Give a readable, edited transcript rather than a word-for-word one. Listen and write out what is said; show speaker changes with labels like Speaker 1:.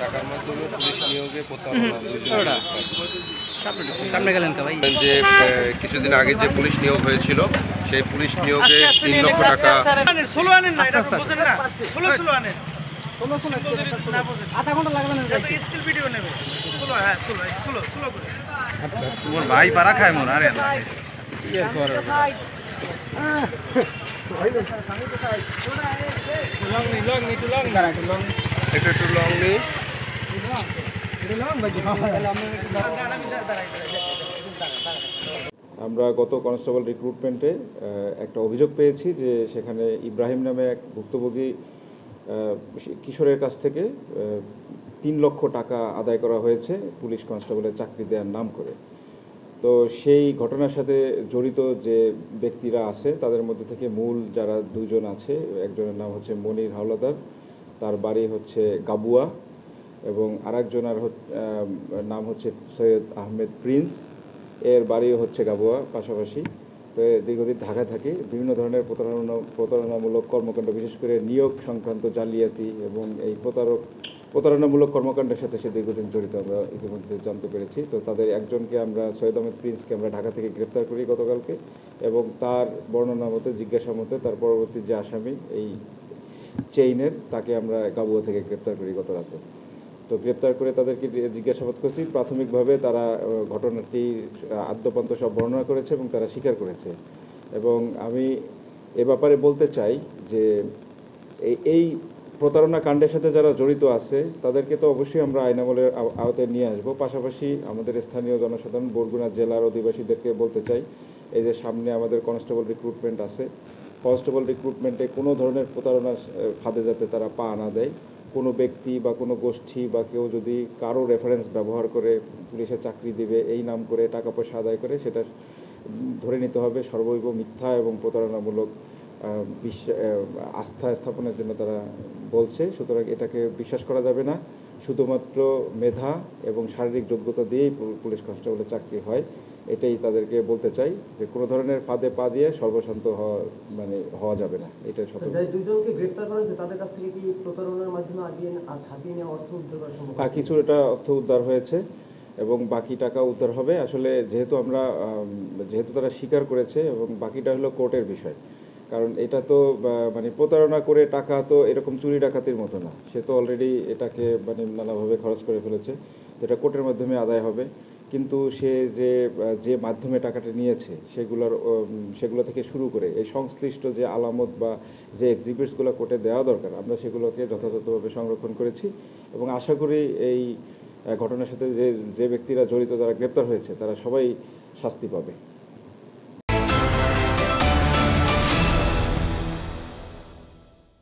Speaker 1: টাকার মাধ্যমে পুলিশ নিয়োগে প্রতারণা
Speaker 2: সামনে গেলেন তো ভাই।
Speaker 1: যে কিছুদিন আগে যে পুলিশ নিয়োগ হয়েছিল সেই পুলিশ নিয়োগে 3 লক্ষ টাকা
Speaker 2: আধা ঘন্টা লাগবে না
Speaker 3: মোর ভাই পারা খায় মোর আরে
Speaker 1: একটু লং নেই।
Speaker 4: আমরা গত কনস্টেবল রিক্রুটমেন্টে একটা অভিযোগ পেয়েছি যে সেখানে ইব্রাহিম নামে এক ভুক্তভোগী কিশোরের কাছ থেকে 3 লক্ষ টাকা আদায় করা হয়েছে পুলিশ কনস্টেবলের চাকরি দেওয়ার নাম করে। তো সেই ঘটনার সাথে জড়িত যে ব্যক্তিরা আছে তাদের মধ্যে থেকে মূল যারা দুজন আছে, একজনের নাম হচ্ছে মনির হাওলাদার, তার বাড়ি হচ্ছে গাবুয়া, এবং আরেকজনের নাম হচ্ছে সৈয়দ আহমেদ প্রিন্স, এর বাড়িও হচ্ছে গাবুয়া পাশাপাশি। তো দীর্ঘদিন ঢাকায় থাকে, বিভিন্ন ধরনের প্রতারণামূলক কর্মকাণ্ড, বিশেষ করে নিয়োগ সংক্রান্ত জালিয়াতি এবং এই প্রতারণামূলক কর্মকাণ্ডের সাথে সে দীর্ঘদিন জড়িত আমরা ইতিমধ্যে জানতে পেরেছি। তো তাদের একজনকে আমরা, সৈয়দ আহমেদ প্রিন্সকে আমরা ঢাকা থেকে গ্রেপ্তার করি গতকালকে, এবং তার বর্ণনা মতে, জিজ্ঞাসা মতে তার পরবর্তী যে আসামি এই চেইনের, তাকে আমরা গাবুয়া থেকে গ্রেপ্তার করি গত রাতে। তো গ্রেপ্তার করে তাদেরকে জিজ্ঞাসাবাদ করছি। প্রাথমিকভাবে তারা ঘটনাটি আদ্যপান্ত সব বর্ণনা করেছে এবং তারা স্বীকার করেছে। এবং আমি এ ব্যাপারে বলতে চাই যে এই প্রতারণা কাণ্ডের সাথে যারা জড়িত আছে তাদেরকে তো অবশ্যই আমরা আইনামলের আওতায় নিয়ে আসবো। পাশাপাশি আমাদের স্থানীয় জনসাধারণ, বরগুনা জেলার অধিবাসীদেরকে বলতে চাই, এই যে সামনে আমাদের কনস্টেবল রিক্রুটমেন্ট আছে, কনস্টেবল রিক্রুটমেন্টে কোনো ধরনের প্রতারণার ফাঁদে যাতে তারা পা না দেয়। কোনো ব্যক্তি বা কোনো গোষ্ঠী বা কেউ যদি কারো রেফারেন্স ব্যবহার করে পুলিশে চাকরি দিবে এই নাম করে টাকা পয়সা আদায় করে, সেটা ধরে নিতে হবে সর্বৈব মিথ্যা এবং প্রতারণামূলক আস্থা স্থাপনের জন্য তারা বলছে। সুতরাং এটাকে বিশ্বাস করা যাবে না। শুধুমাত্র মেধা এবং শারীরিক যোগ্যতা দিয়েই পুলিশ কনস্টেবলের চাকরি হয়, এটাই তাদেরকে বলতে চাই, যে কোনো ধরনের ফাঁদে পা দিয়ে সর্বশান্ত হওয়া যাবে না। এটাই সত্য।
Speaker 5: দুইজনকে গ্রেফতার করা হয়েছে, তাদের কাছ থেকে কি প্রতারণার মাধ্যমে হাতিয়ে নেওয়া অর্থ উদ্ধার করা সম্ভব?
Speaker 4: কিছু এটা অর্থ উদ্ধার হয়েছে এবং বাকি টাকা উদ্ধার হবে। আসলে যেহেতু তারা স্বীকার করেছে, এবং বাকিটা হলো কোর্টের বিষয়। কারণ এটা তো প্রতারণা করে টাকা তো এরকম চুরি ডাকাতির মতো না, সে তো অলরেডি এটাকে নানাভাবে খরচ করে ফেলেছে। তো এটা কোর্টের মাধ্যমে আদায় হবে। কিন্তু সে যে মাধ্যমে টাকাটা নিয়েছে সেগুলো থেকে শুরু করে এই সংশ্লিষ্ট যে আলামত বা যে এক্সিবিটসগুলো কোর্টে দেওয়া দরকার, আমরা সেগুলোকে যথাযথভাবে সংরক্ষণ করেছি এবং আশা করি এই ঘটনার সাথে যে ব্যক্তিরা জড়িত, যারা গ্রেপ্তার হয়েছে, তারা সবাই শাস্তি পাবে।